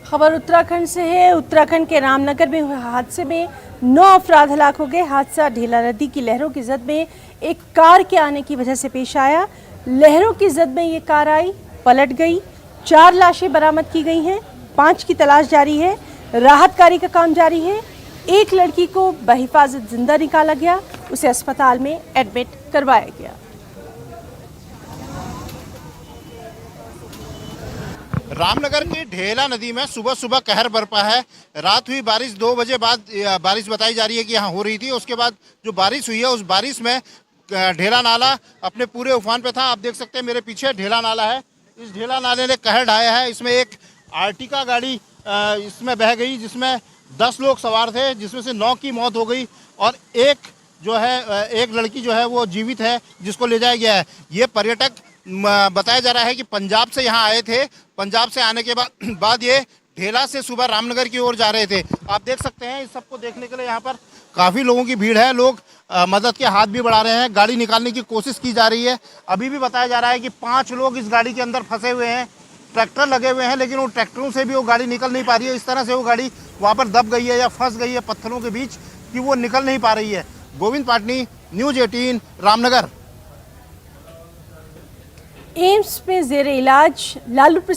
खबर उत्तराखंड से है। उत्तराखंड के रामनगर में हुए हादसे में 9 अफराद हलाक हो गए। हादसा ढेला नदी की लहरों की जद में एक कार के आने की वजह से पेश आया। लहरों की जद में ये कार आई, पलट गई। 4 लाशें बरामद की गई हैं, 5 की तलाश जारी है। राहत कार्य का काम जारी है। एक लड़की को बहिफाजत जिंदा निकाला गया, उसे अस्पताल में एडमिट करवाया गया। रामनगर की ढेला नदी में सुबह सुबह कहर बरपा है। रात हुई बारिश 2 बजे बाद बारिश बताई जा रही है कि यहाँ हो रही थी। उसके बाद जो बारिश हुई है उस बारिश में ढेला नाला अपने पूरे उफान पे था। आप देख सकते हैं मेरे पीछे ढेला नाला है। इस ढेला नाले ने कहर ढाया है। इसमें एक आर्टिका गाड़ी इसमें बह गई जिसमें 10 लोग सवार थे, जिसमें से 9 की मौत हो गई और एक लड़की जो है वो जीवित है, जिसको ले जाया गया है। ये पर्यटक बताया जा रहा है कि पंजाब से यहाँ आए थे। पंजाब से आने के बाद ये ढेला से सुबह रामनगर की ओर जा रहे थे। आप देख सकते हैं इस सबको देखने के लिए यहाँ पर काफ़ी लोगों की भीड़ है। लोग मदद के हाथ भी बढ़ा रहे हैं, गाड़ी निकालने की कोशिश की जा रही है। अभी भी बताया जा रहा है कि 5 लोग इस गाड़ी के अंदर फंसे हुए हैं। ट्रैक्टर लगे हुए हैं लेकिन वो ट्रैक्टरों से भी वो गाड़ी निकल नहीं पा रही है। इस तरह से वो गाड़ी वहाँ पर दब गई है या फंस गई है पत्थरों के बीच कि वो निकल नहीं पा रही है। गोविंद पाटनी, न्यूज़ 18, रामनगर। एम्स में जेर इलाज लालू